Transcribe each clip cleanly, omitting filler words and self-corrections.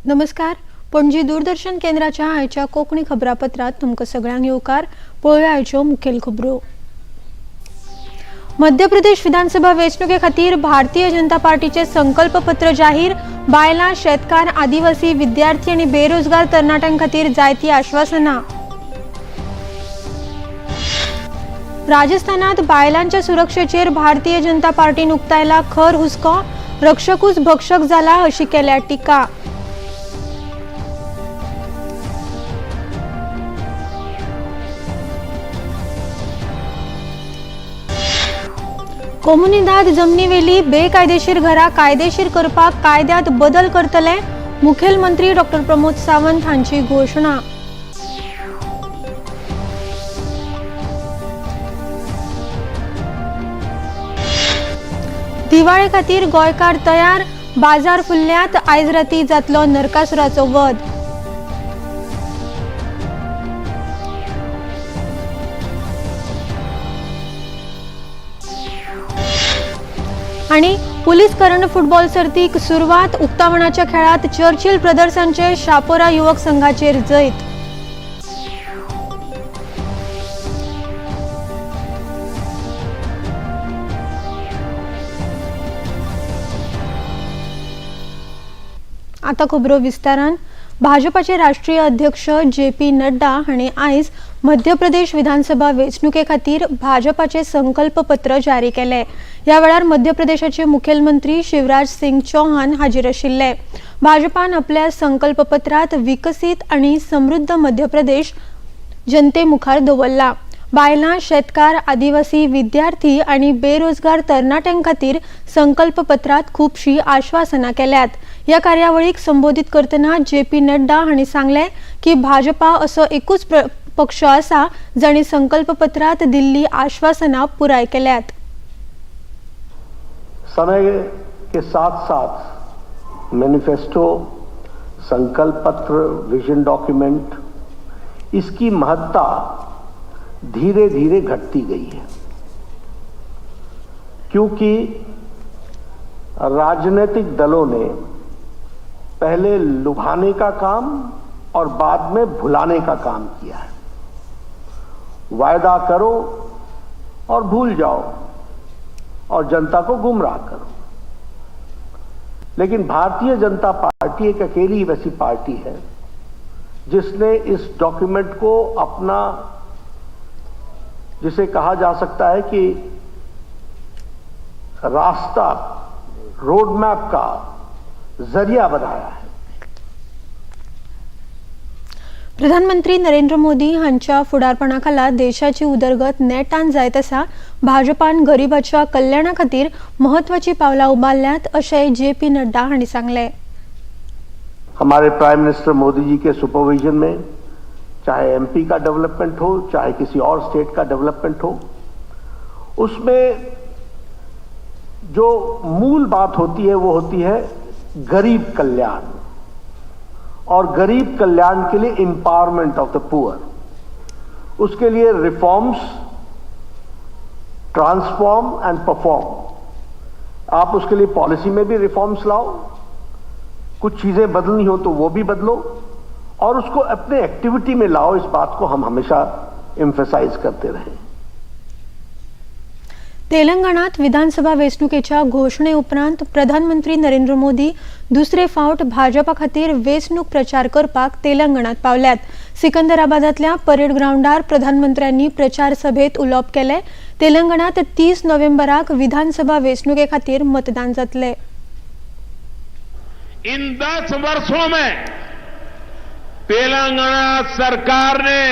नमस्कार. पणजी दूरदर्शन केंद्राच्या आयच्या कोंकणी खबरापत्रात तुमकां सगळ्यांक येवकार. पळोवया आयच्यो मुखेल खबरो. मध्य प्रदेश विधानसभा वेंचणुके खातीर भारतीय जनता पार्टीचे संकल्प पत्र जाहीर. बायलां, शेतकार, आदिवासी, विद्यार्थी आनी बेरोजगार तरणाट्यां खातीर जायतीं आश्वासनां. राजस्थानात बायलांच्या सुरक्षेचेर भारतीय जनता पार्टीन उक्तायला खर हुस्को. रक्षकूच भक्षक जाला अशी केल्या टिका. कोमुनिदाद जमनीवेली बेकायदेशीर घरां कायदेशीर करपाक कायद्यात बदल करतले. मुखेलमंत्री डॉ. प्रमोद सावंत हांची घोषणा. दिवाळे खातीर गोंयकार तयार. बाजार फुल्ल्यात. आयज राती जातलो नरकासुराचो वध. आणि पुलीस करण फुटबॉल सर्तीक सुरवात. उक्तावणाच्या खेळात चर्चिल ब्रदर्सांचे शापोरा युवक संघाचेर जैत. आता खबरो विस्तारान. भाजपाचे राष्ट्रीय अध्यक्ष जे.पी. नड्डा हांणी आयज मध्य प्रदेश विधानसभा वेंचणुके खातीर भाजपाचे संकल्प पत्र जारी केले. ह्या वेळार मध्य प्रदेशाचे मुखेलमंत्री शिवराज सिंग चौहान हाजीर आशिल्ले. भाजपान आपल्या संकल्प पत्रात विकसीत आनी समृद्ध मध्य प्रदेश जनते मुखार दवरला. बायलां, शेतकार, आदिवासी, विद्यार्थी आनी बेरोजगार तरणाट्यां खातीर संकल्प पत्रात खुबशीं आश्वासनां केल्यात. ह्या कार्यावळीक संबोधित करतना जे.पी. नड्डा हांणी सांगले की भाजपा असो एकूच पक्ष आसा जाणी संकल्प पत्रात दिल्ली आश्वासनां पुराय केल्यात. समय के साथ साथ मैनिफेस्टो, संकल्प पत्र, विजन डॉक्यूमेंट, इसकी महत्ता धीरे धीरे घटती गई है, क्योंकि राजनीतिक दलों ने पहले लुभाने का काम और बाद में भुलाने का काम किया है. वायदा करो और भूल जाओ और जनता को गुमराह करो. लेकिन भारतीय जनता पार्टी एक अकेली वैसी पार्टी है जिसने इस डॉक्यूमेंट को अपना, जिसे कहा जा सकता है कि रास्ता, रोड मैप का जरिया बनाया है. प्रधानमंत्री नरेंद्र मोदी हांच्या फुडारपणाखाला देशाची उदरगत नेटान जायत आसा. भाजपान गरिबाच्या कल्याणा खातीर महत्वाची पावलां उबारल्यात अशें जे.पी. नड्डा हांणी सांगले. हमारे प्राइम मिनिस्टर मोदी जी के सुपरविजन में चाहे एमपी का डेवलपमेंट हो, चाहे किसी और स्टेट का डेवलपमेंट हो, उसमें जो मूल बात होती है वो होती है गरीब कल्याण, और गरीब कल्याण के लिए एम्पावरमेंट ऑफ द पुअर. उसके लिए रिफॉर्म्स, ट्रांसफॉर्म एंड परफॉर्म. आप उसके लिए पॉलिसी में भी रिफॉर्म्स लाओ, कुछ चीजें बदलनी हो तो वो भी बदलो, और उसको अपने एक्टिविटी में लाओ. इस बात को हम हमेशा एम्फेसाइज करते रहे. तेलंगणात विधानसभा वेंचणुकेच्या घोषणे उपरांत प्रधानमंत्री नरेंद्र मोदी दुसरे फावट भाजपा खातीर वेंचणूक प्रचार करपाक तेलंगणात पावल्यात. सिकंदराबादातल्या परेड ग्राउंडार प्रधानमंत्र्यांनी प्रचार सभेत उलोवप केले. तेलंगणात 30 नोव्हेंबराक विधानसभा वेंचणुके खातीर मतदान जातले. इन 10 वर्षों में तेलंगाना सरकार ने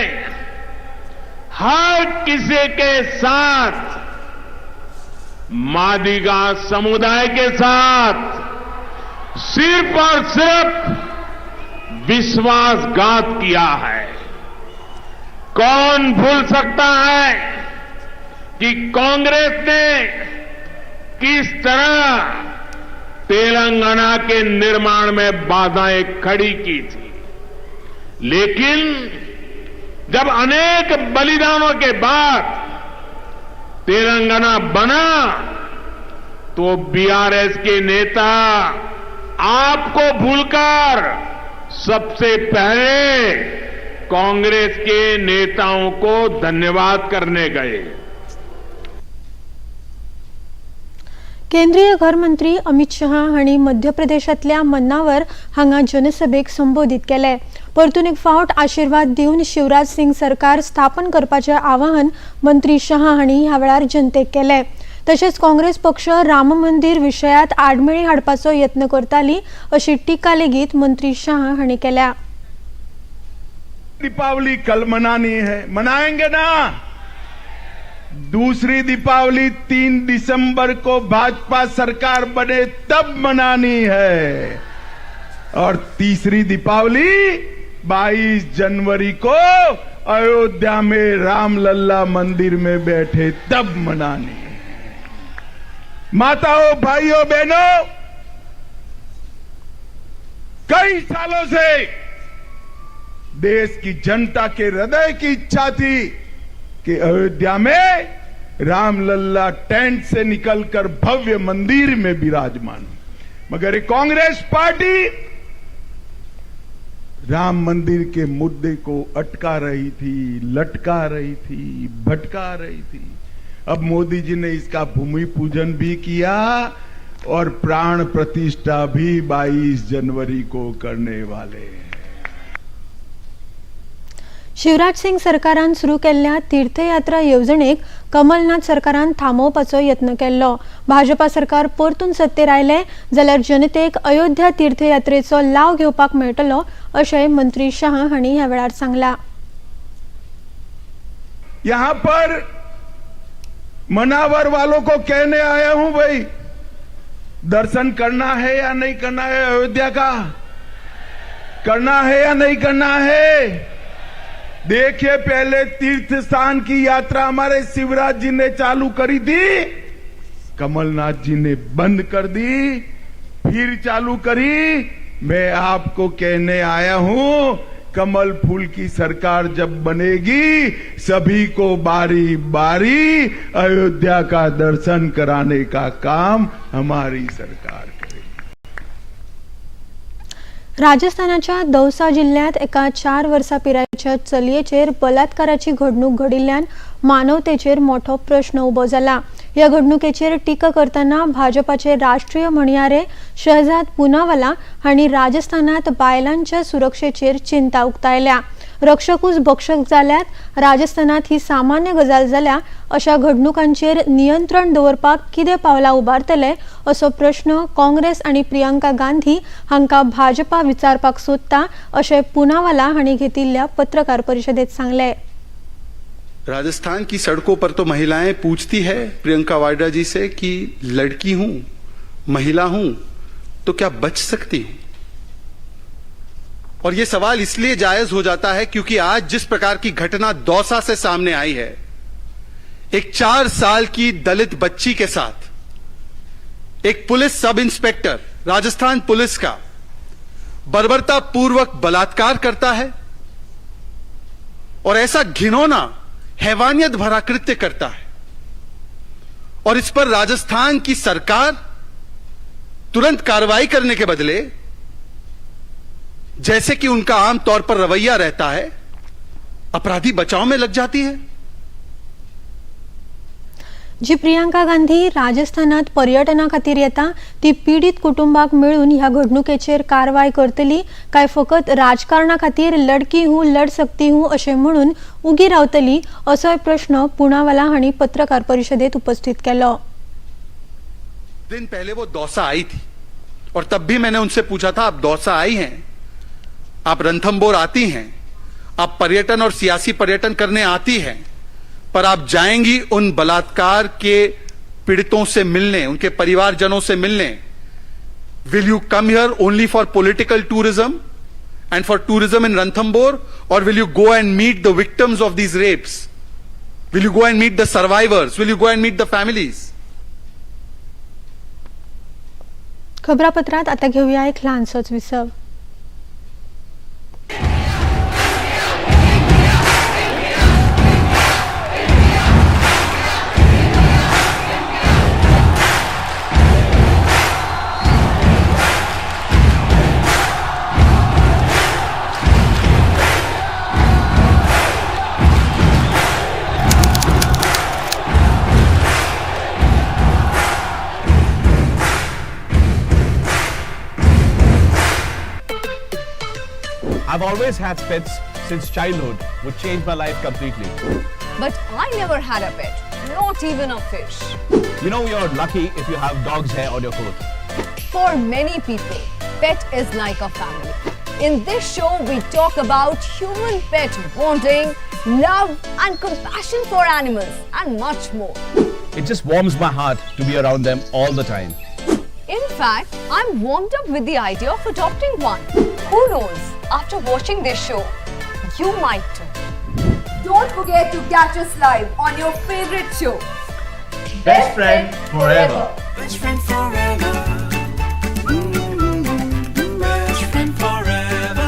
हर किसी के साथ, मादिगा समुदाय के साथ सिर्फ और सिर्फ विश्वासघात किया है. कौन भूल सकता है कि कांग्रेस ने किस तरह तेलंगाना के निर्माण में बाधाएं खड़ी की थी. लेकिन जब अनेक बलिदानों के बाद तेलंगाना बना तो बीआरएस के नेता आपको भूलकर सबसे पहले कांग्रेस के नेताओं को धन्यवाद करने गए। केंद्रीय घरमंत्री अमित शहा हांणी मध्य प्रदेशातल्या मन्नावर हांगा जनसभेक संबोधित केले। परतून एक फावट आशीर्वाद दिवन शिवराज सिंग सरकार स्थापन करपाचे आवाहन मंत्री शहा हांणी ह्या वेळार जनतेक केले। तशेंच काँग्रेस पक्ष राम मंदिर विशयात आडमेळी हाडपाचो यत्न करताली अशी टिका लेगीत मंत्री शहा हांणी केल्या। दीपावली कल मनानी है, मनाएंगे ना। दूसरी दीपावली 3 दिसंबर को भाजपा सरकार बने तब मनानी है और तीसरी दीपावली 22 जनवरी को अयोध्या में रामलल्ला मंदिर में बैठे तब मनानी है। माताओं, भाइयों, बहनों, कई सालों से देश की जनता के हृदय की इच्छा थी कि अयोध्या में रामलल्ला टेंट से निकलकर भव्य मंदिर में विराजमान, मगर ये कांग्रेस पार्टी राम मंदिर के मुद्दे को अटका रही थी, लटका रही थी, भटका रही थी। अब मोदी जी ने इसका भूमि पूजन भी किया और प्राण प्रतिष्ठा भी 22 जनवरी को करने वाले हैं। शिवराज सिंग सरकारान सुरू केल्ल्या तीर्थयात्रा येवजणेक कमलनाथ सरकारान थांबोवपाचो यत्न केल्लो। भाजपा सरकार परतून सत्तेर आयले जाल्यार जनतेक अयोध्या तीर्थयात्रेचो लाव घेवपाक मेळटलो अशें मंत्री शहा हांणी ह्या वेळार सांगला। यहां पर मनावर वालों को कहने आया हूं, भाई दर्शन करना है या नहीं करना है? अयोध्या का करना है या नहीं करना है? देखिए, पहले तीर्थ स्थान की यात्रा हमारे शिवराज जी ने चालू करी थी, कमलनाथ जी ने बंद कर दी, फिर चालू करी। मैं आपको कहने आया हूं, कमल फूल की सरकार जब बनेगी सभी को बारी बारी अयोध्या का दर्शन कराने का काम हमारी सरकार करेगी। राजस्थानाच्या दौसा जिल्ह्यात एका 4 वर्सां पिरायेच्या चलयेचेर बलात्काराची घडणूक घडिल्ल्यान मानवतेचेर मोठो प्रश्न उबो जाला। या घडणुकेचेर टिका करतना भाजपाचे राष्ट्रीय म्हणयारे शहजाद पूनावाला हांणी राजस्थानात बायलांच्या सुरक्षेचेर चिंता उक्तायल्या। रक्षकूच भक्षक जाल्यात, राजस्थानात ही सामान्य गजाल जाल्या, अशा घडणुकांचेर नियंत्रण दवरपाक कितें पावलां उबारतले असो प्रश्न काँग्रेस आणि प्रियंका गांधी हांकां भाजपा विचारपाक सोदता अशें पूनावाला हांणी घेतिल्ल्या पत्रकार परिशदेत सांगले। राजस्थान की सड़कों पर तो महिलाएं पूछती है प्रियंका वाड्रा जी से कि लड़की हूं, महिला हूं, तो क्या बच सकती हूं? और यह सवाल इसलिए जायज हो जाता है क्योंकि आज जिस प्रकार की घटना दौसा से सामने आई है, एक 4 साल की दलित बच्ची के साथ एक police sub inspector Rajasthan police का बर्बरता पूर्वक बलात्कार करता है और ऐसा घिनौना हैवानियत भरा कृत्य करता है, और इस पर राजस्थान की सरकार तुरंत कार्रवाई करने के बदले, जैसे कि उनका आम तौर पर रवैया रहता है, अपराधी बचाव में लग जाती है। जी प्रियंका गांधी राजस्थानात पर्यटना खातीर येता ती पीडित कुटुंबाक मेळून ह्या घडणुकेचेर कारवाय करतली काय फकत राजकारणा खातीर लडकी हूं लड सकती हूं अशें म्हणून उगी रावतली असोय प्रश्न पूनावाला हांणी पत्रकार परिशदेत उपस्थित केलो। दिन पहले वो दौसा आई थी और तब भी मैंने उनसे पूछा था, आप दौसा आई हैं, आप रणथंभौर आती हैं, आप पर्यटन और सियासी पर्यटन करने आती हैं, पर आप जाएंगी उन बलात्कार के पीड़ितों से मिलने, उनके परिवारजनों से मिलने? Will you come here only for political tourism and for tourism in Ranthambore, और will you go and meet the victims of these rapes? Will you go and meet the survivors? Will you go and meet the families? खबरापत्रात आता घेऊया एक लहानसोच विसव। I've always had pets since childhood, which changed my life completely. But I never had a pet, not even a fish. You know you're lucky if you have dog's hair on your coat. For many people, pet is like a family. In this show, we talk about human-pet bonding, love and compassion for animals and much more. It just warms my heart to be around them all the time. In fact, I'm warmed up with the idea of adopting one. Who knows, after watching this show, you might too. Don't forget to catch us live on your favorite show. Best friend forever. Best friend forever. Best friend forever.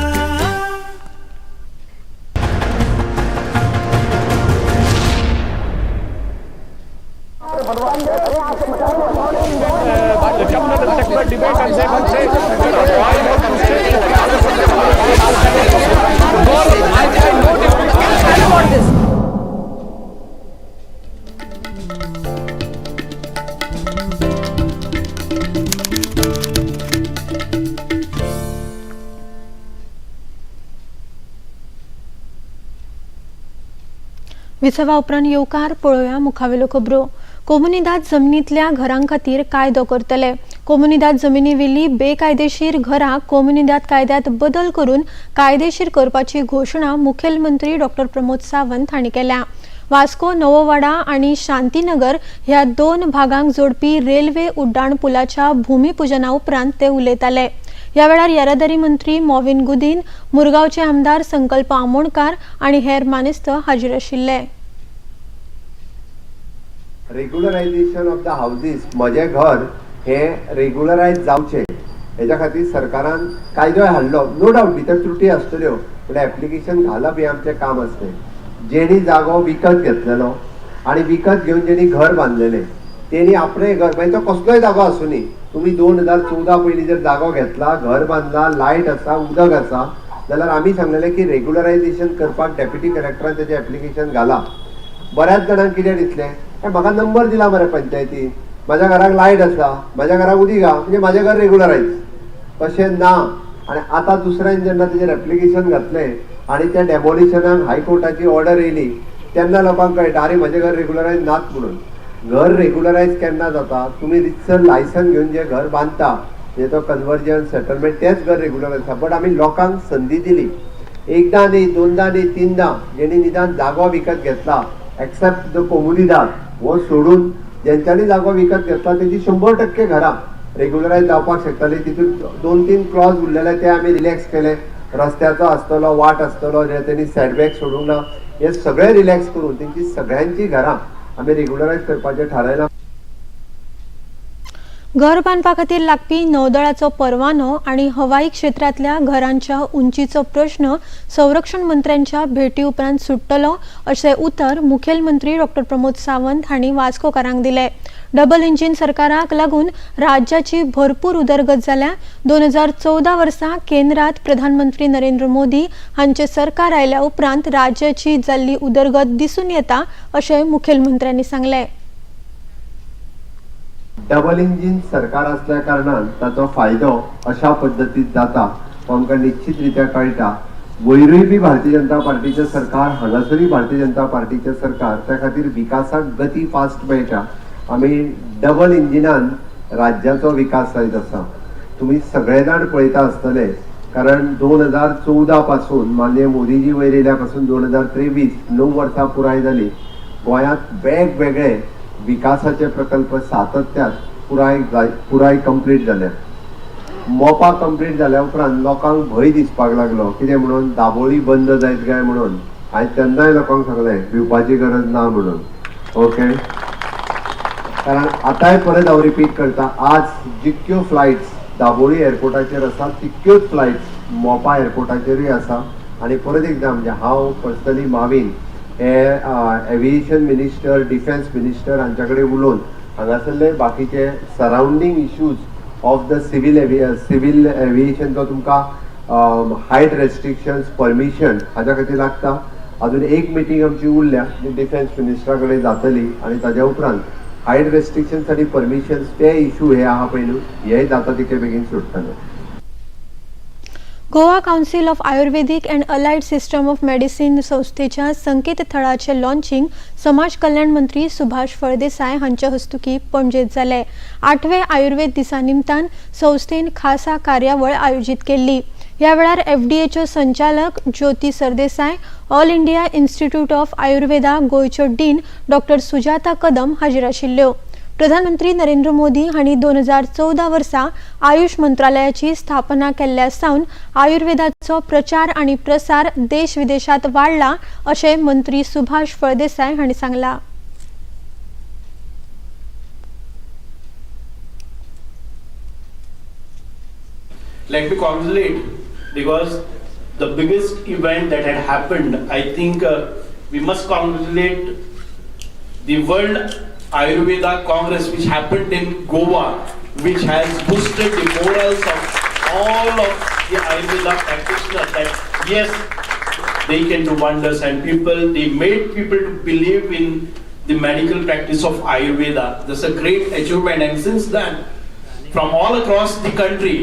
विसवा उपरांत येवकार पळोवया मुखावेल्यो खबरो. कोमुनिदाद जमनींतल्या घरां खातीर कायदो करतले. कोमुनिदाद जमिनी वेली बेकायदेशीर घरां कोमुनिदाद कायद्यांत बदल करून कायदेशीर करपाची घोशणा मुखेलमंत्री डॉक्टर प्रमोद सावंत हांणी केल्या. वास्को नवोवाडा आनी शांतीनगर ह्या दोन भागांक जोडपी रेल्वे उड्डाण पुलाच्या भूमिपुजना उपरांत ते उलयताले. ह्या वेळार येरादारी मंत्री मोविन गुदीन, मुरगांवचे आमदार संकल्प आमोणकार आनी हेर मानेस्त हाजीर आशिल्ले. रेग्युलरायझेशन ऑफ द हाऊसेस म्हजे घर हे रेग्युलरायज जावचे हेच्या खातीर सरकारान कायदो हाडलो. नो डावट भितर त्रुटी आसतल्यो पूण एप्लिकेशन घालप हे आमचें काम आसलें. जेणी जागो विकत घेतलेलो आनी विकत घेवन जेणी घर बांदलेलें तेणी आपणें घर मागीर तो कसलोय जागो आसूं न्ही, तुमी 2014 पयलीं जर जागो घेतला, घर बांदला, लायट आसा, उदक आसा जाल्यार आमी सांगलेलें की रेग्युलरायझेशन करपाक डेप्युटी कलेक्टरान तेजें एप्लिकेशन घाला. बऱ्याच जाणांक कितें दिसलें, म्हाका नंबर दिला मरे पंचायतीन, म्हाज्या घराक लायट आसा, म्हाज्या घराक उदीक आहा म्हणजे म्हाजें घर रेग्युलरायज. तशें ना. आनी आतां दुसऱ्यान जेन्ना तेजेर एप्लिकेशन घातलें आनी त्या डेमोलिशनाक हायकोर्टाची ऑर्डर येयली तेन्ना लोकांक कळटा अरे म्हाजें घर रेग्युलरायज नात म्हणून. घर रेग्युलरायज केन्ना जाता, तुमी रितसर लायसन घेवन जें घर बांदता म्हणजे तो कन्वर्जन सेटलमेंट तेच घर रेग्युलरायज आसा. बट आमी लोकांक संदी दिली. एकदां न्ही, दोनदां न्ही, तिनदां जेणी निदान जागो विकत घेतला एक्सेप्ट द कोमुनिदाद हो सोडून जेंच्यांनी जागो विकत घेतला तेजी 100% घरां रेग्युलरायज जावपाक शकताली. तितून 2-3 क्लॉज उरलेले ते आमी रिलॅक्स केले. रस्त्याचो आसतलो, वाट आसतलो, जे तेणी सेटबॅक सोडूंक ना, हे सगळे रिलॅक्स करून तेंची सगळ्यांची घरां आमी रेग्युलरायज करपाचें थारायलां. घर बांदपा खातीर लागपी नौदळाचो परवानो आनी हवाई क्षेत्रांतल्या घरांच्या उंचीचो प्रश्न संरक्षण मंत्र्यांच्या भेटी उपरांत सुट्टलो अशें उतर मुखेलमंत्री डॉक्टर प्रमोद सावंत हांणी वास्कोकारांक दिलें. डबल इंजिन सरकाराक लागून राज्याची भरपूर उदरगत जाल्या. 2014 वर्सा केंद्रांत प्रधानमंत्री नरेंद्र मोदी हांचे सरकार आयल्या उपरांत राज्याची जाल्ली उदरगत दिसून येता अशें मुखेलमंत्र्यांनी सांगलें. डबल इंजिन सरकार असल्या कारणान ताचो फायदो अशा पद्दतीत जाता हो आमकां निश्चितरित्या कळटा. वयरूय बी भारतीय जनता पार्टीचें सरकार, हांगासरूय भारतीय जनता पार्टीचें सरकार, त्या खातीर विकासाक गती फास्ट मेळटा. आमी डबल इंजिनान राज्याचो विकास जायत आसा. तुमी सगळे जाण पळयता आसतले कारण 2014 पासून माननीय मोदीजी वयर येयल्या पासून 2023 9 वर्सां पुराय जाली. गोंयांत वेगवेगळे विकासाचे प्रकल्प सातत्यात पुराय कंप्लीट जाले. मोपा कंप्लीट जाल्या उपरांत लोकांक भंय दिसपाक लागलो कितें म्हणून दाबोळी बंद जायत काय म्हणून. हांवें तेन्नाय लोकांक सांगलें भिवपाची गरज ना म्हणून. ओके, कारण आतांय परत हांव रिपीट करता, आज जितक्यो फ्लायट्स दाबोळी एअरपोर्टाचेर आसा तितक्योच फ्लायट्स मोपा एअरपोर्टाचेरूय आसा. आनी परत एकदां म्हणजे हांव पर्सनली मावीन हे एविएशन मिनिस्टर, डिफेन्स मिनिस्टर हांच्या कडेन उलोवन हांगासरले बाकीचे surrounding issues of the civil aviation जो तुमकां हायट रेस्ट्रिक्शन्स, परमिशन हाच्या खातीर लागता. अजून एक मिटींग आमची उरल्या डिफेन्स मिनिस्टरा कडेन जातली आनी ताज्या उपरांत हायट रेस्ट्रिक्शन्स आनी परमिशन्स ते इश्यू हे आहा पळय न्हू, हे जाता तितले बेगीन सुट्टले. Goa council of Ayurvedic and allied system of medicine संस्थेच्या संकेतथळाचे लॉन्चिंग समाज कल्याण मंत्री सुभाष फळदेसाय हांच्या हस्तुकी पणजेत जाले. 8वे आयुर्वेद दिसा निमतान संस्थेन खासा कार्यावळ आयोजित केल्ली. ह्या वेळार FDAच्यो संचालक Jyoti Sardesai, all India institute of Ayurveda गोंयच्यो डीन डॉक्टर सुजाता कदम हाजीर आशिल्ल्यो. प्रधानमंत्री नरेंद्र मोदी हांणी 2014 वर्सा आयुष मंत्रालयाची स्थापना केल्ल्या सावन आयुर्वेदाचो प्रचार आनी प्रसार देश विदेशात वाडला अशें मंत्री सुभाष फळदेसाय हांणी सांगलां. Let me congratulate, because the biggest event that had happened, I think we must congratulate the World Ayurveda Congress which happened in Goa, which has boosted the morals of all of the Ayurveda practitioners that yes, they can do wonders, and they made people to believe in the medical practice of Ayurveda. That's a great achievement, and since then, from all across the country,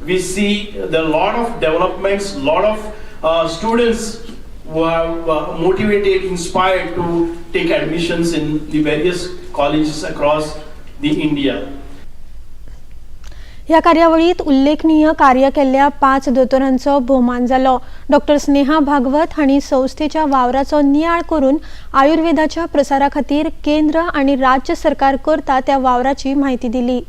we see there are a lot of developments, lot of students who are motivated, inspired to take admissions in the various colleges across the India. ह्या कार्यावळीत उल्लेखनीय कार्य केल्ल्या 5 दोतोरांचो भोवमान जालो. Doctor Sneha Bhagwat हांणी संस्थेच्या वावराचो नियाळ करून आयुर्वेदाच्या प्रसारा खातीर केंद्र आनी राज्य सरकार करता त्या वावराची माहिती दिली.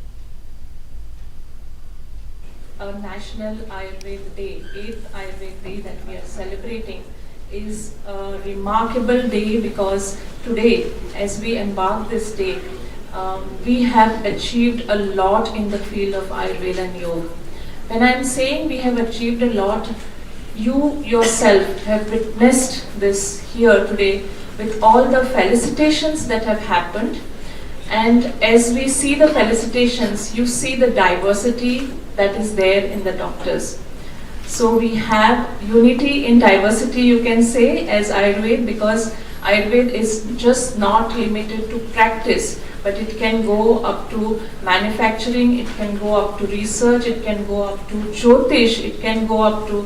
Our National Ayurveda Day, 8th Ayurveda Day that we are celebrating, is a remarkable day because today, as we embark this day, we have achieved a lot in the field of Ayurveda and Yoga. When I'm saying we have achieved a lot, you yourself have witnessed this here today with all the felicitations that have happened. And as we see the felicitations, you see the diversity that is there in the doctors. So we have unity in diversity, you can say, as Ayurveda, because Ayurveda is just not limited to practice, but it can go up to manufacturing, it can go up to research, it can go up to Jyotish, it can go up to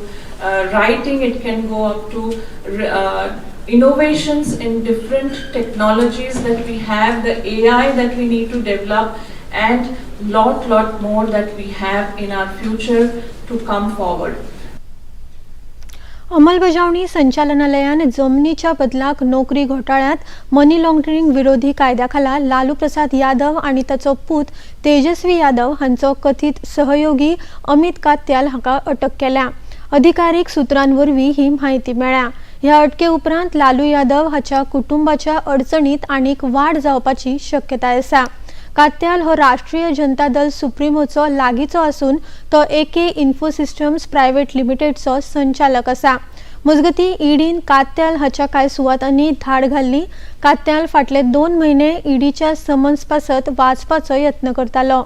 writing, it can go up to innovations in different technologies that we have, the AI that we need to develop, and lot more that we have in our future to come forward. अंमलबजावणी संचालनालयान जमनीच्या बदलाक नोकरी घोटाळ्यात मनी laundering विरोधी कायद्याखाला लालू प्रसाद यादव आणि ताचो पूत तेजस्वी यादव हांचो कथित सहयोगी अमित कात्याल हाका अटक केल्या. अधिकारीक सुत्रांवरवीं ही माहिती मेळ्ळ्या. ह्या अटके उपरांत लालू यादव हाच्या कुटुंबाच्या अडचणीत आनीक वाड जावपाची शक्यताय आसा. कात्याल हो राष्ट्रीय जनता दल सुप्रीमोचो लागींचो आसून तो AK इन्फोसिस्टम्स प्रायव्हेट लिमिटेडचो संचालक आसा. मजगतीं ईडीन कात्याल हाच्या कांय सुवातांनी धाड घाल्ली. कात्याल फाटले 2 म्हयने ईडीच्या समन्स पासत वाचपाचो यत्न करतालो.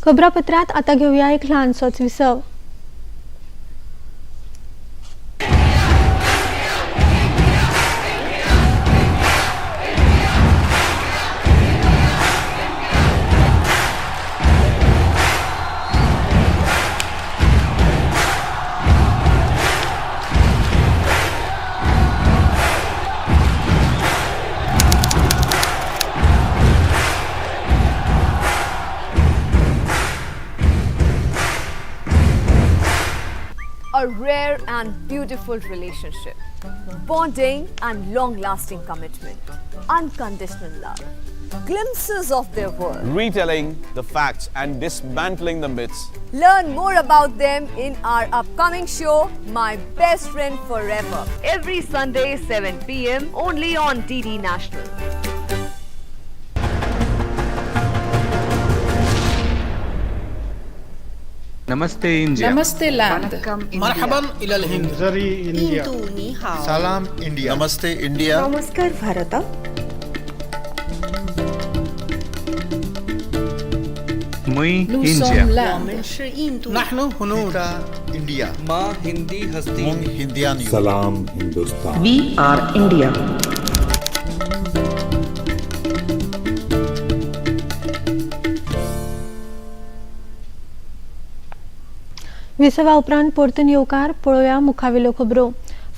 खबरापत्रांत आतां घेवया एक ल्हानसोच विसव. A rare and beautiful relationship, bonding and long-lasting commitment, unconditional love, glimpses of their world. Retelling the facts and dismantling the myths. Learn more about them in our upcoming show, My Best Friend Forever, every Sunday 7 p.m. only on DD National. नमस्ते India. नमस्ते लैंड. मरहबन इलल हिंद. जरी India. सलाम India. नमस्ते India. नमस्कार भारत. मुई India. नहनु हुनूर. India. माँ हिंदी हस्ती. हिंदियान. सलाम हिंदुस्तान. We are India. विसवा उपरांत परतून येवकार पळोवया मुखावेल्यो खबरो.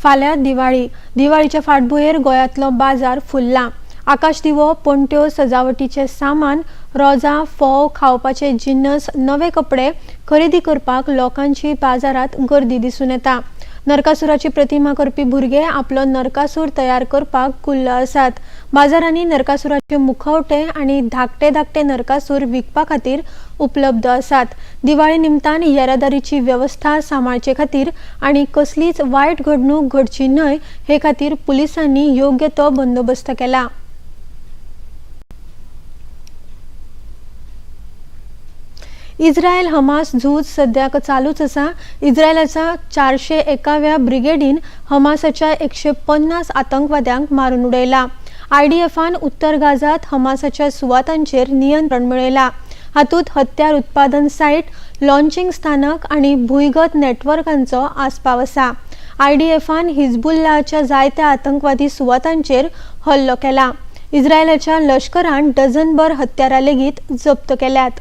फाल्यां दिवाळीच्या फाटभुंयेर गोंयांतलो बाजार फुल्ला. आकाश दिवो, पणट्यो, सजावटीचे सामान, रोजां, फोव, खावपाचे जिन्नस, नवे कपडे खरेदी करपाक लोकांची बाजारात गर्दी दिसून येता. नरकासुराची प्रतिमा करपी भुरगे आपलो नरकासूर तयार करपाक कुल्ल आसात. बाजारांनी नरकासुराचे मुखवटे आनी धाकटे धाकटे नरकासूर विकपा खातीर उपलब्ध आसात. दिवाळी निमतान येरादारीची वेवस्था सांबाळचे खातीर आनी कसलीच वायट घडणूक घडची न्हय हे खातीर पुलिसांनी योग्य तो बंदोबस्त केला. इस्रायल हमास झूज सद्याक चालूच आसा. इस्रायलाच्या 401व्या ब्रिगेडीन हमासाच्या 150 आतंकवाद्यांक मारून उडयला. IDFन उत्तर गाजात हमासाच्या सुवातांचेर नियंत्रण मेळयला. हातूंत हत्यार उत्पादन सायट, लॉन्चिंग स्थानक आनी भुंयगत नेटवर्कांचो आस्पाव आसा. IDFन हिजबुल्लाच्या जायत्या आतंकवादी सुवातांचेर हल्लो केला. इस्रायलाच्या लश्करान डझनभर हत्यारां लेगीत जप्त केल्यात.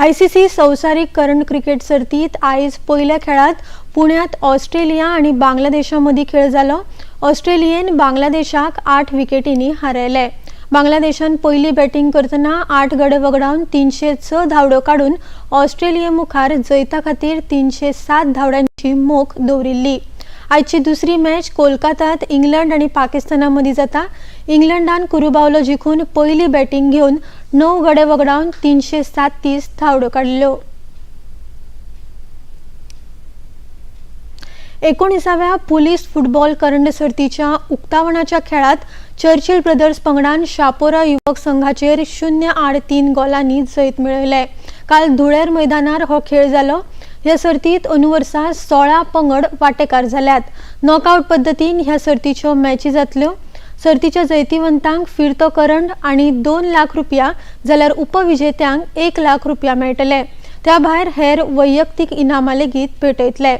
ICC संवसारीक करंड क्रिकेट सर्तीत आयज पयल्या खेळात पुण्यात ऑस्ट्रेलिया आनी बांगलादेशा मदीं खेळ जालो. ऑस्ट्रेलियेन बांगलादेशाक 8 विकेटींनी हारयले. बांगलादेशान पयली बॅटिंग करतना 8 गडे वगडावन 306 धांवड्यो काडून ऑस्ट्रेलिये मुखार जैता खातीर 307 धांवड्यांची मोख दवरिल्ली. आयची दुसरी मॅच कोलकातात इंग्लंड आनी पाकिस्ताना मदीं जाता. इंग्लंडान कुरुबावलो जिखून पयली बॅटिंग घेवन 9 गडे वगडावन 337 धांवड्यो काडल्यो. 19व्या पुलीस फुटबॉल करंड सर्तीच्या उक्तावणाच्या खेळात चर्चिल ब्रदर्स पंगडान शापोरा युवक संघाचेर 0-3 गोलांनी जैत मेळयले. काल धुळेर मैदानार हो खेळ जालो. ह्या सर्तीत अनुवर्सा 16 पंगड वांटेकार जाल्यात. नॉकआउट पद्दतीन ह्या सर्तीच्यो मॅची जातल्यो. सर्तीच्या जैतिवंतांक फिरतो करंड आनी 2 लाख रुपया जाल्यार उपविजेत्यांक 1 लाख रुपया मेळटले. त्या भायर हेर वैयक्तीक इनामां लेगीत भेटयतले.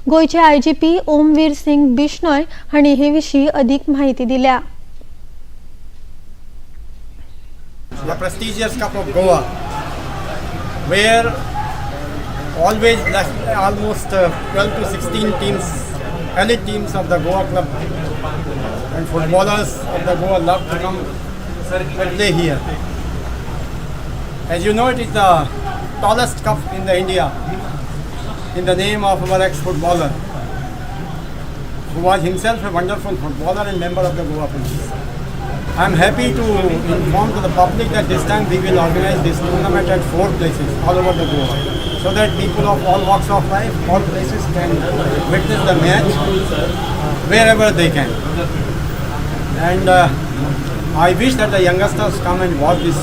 गोयचे IGP ओमवीर सिंग बिश्नोय हांणी हे विशीं अदीक माहिती दिल्या. The prestigious Cup of Goa, where always almost 12 to 16 teams, elite teams of the Goa club and footballers of the Goa love to come and play here. As you know, it is the tallest cup in the India, in the name of our ex-footballer, who was himself a wonderful footballer and member of the Goa police. I am happy to inform to the public that this time we will organize this tournament at 4 places all over the Goa, so that people of all walks of life, all places can witness the match wherever they can. And I wish that the youngsters come and watch this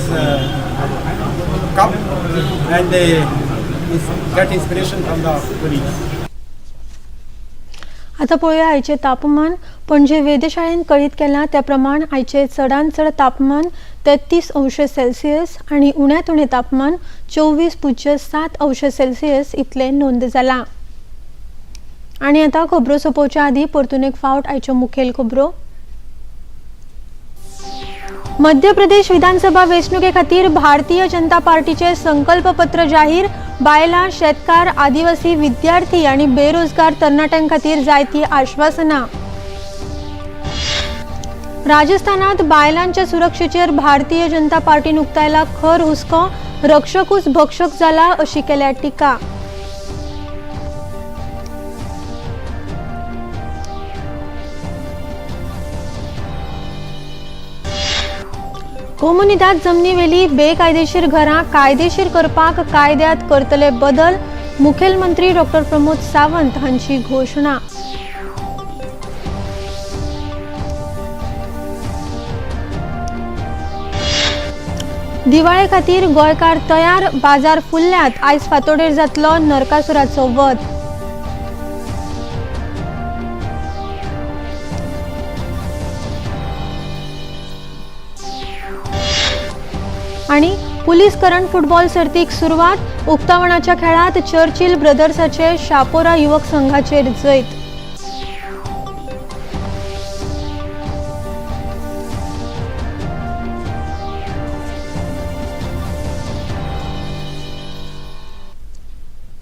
cup and they get inspiration from the police. आता पळोवया आयचे तापमान. पणजे वेधशाळेन कळीत केला त्या प्रमाण आयचे चडांत चड तापमान 33 अंश सेल्सियस आनी उण्यांत उणें तापमान 24.7 अंश सेल्सियस इतले नोंद जाला. आनी आतां खबरो सोंपोवच्या आदीं परतून एक फावट आयच्यो मुखेल खबरो. मध्य प्रदेश विधानसभा वेंचणुके खातीर भारतीय जनता पार्टीचे संकल्प पत्र जाहीर. बायलां, शेतकार, आदिवासी, विद्यार्थी आनी बेरोजगार तरणाट्यां खातीर जायती आश्वासनां. राजस्थानात बायलांच्या सुरक्षेचेर भारतीय जनता पार्टीन उक्तायला खर हुस्को. रक्षकूच भक्षक जाला अशी केल्या टिका. कोमुनिदाद जमनीवेली बेकायदेशीर घरां कायदेशीर करपाक कायद्यात करतले बदल. मुखेलमंत्री डॉ. प्रमोद सावंत हांची घोषणा. दिवाळे खातीर गोंयकार तयार. बाजार फुल्ल्यात. आयज फांतोडेर जातलो नरकासुराचो वध. आणि पुलीस करंड फुटबॉल सर्तीक सुरवात. उक्तावणाच्या खेळात चर्चिल ब्रदर्साचे शापोरा युवक संघाचेर जैत.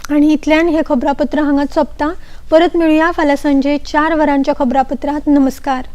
आणि इतल्यान हे खबरापत्र हांगा सोंपता. परत मेळुया फाल्यां सांजे 4 वरांच्या खबरापत्रांत. नमस्कार.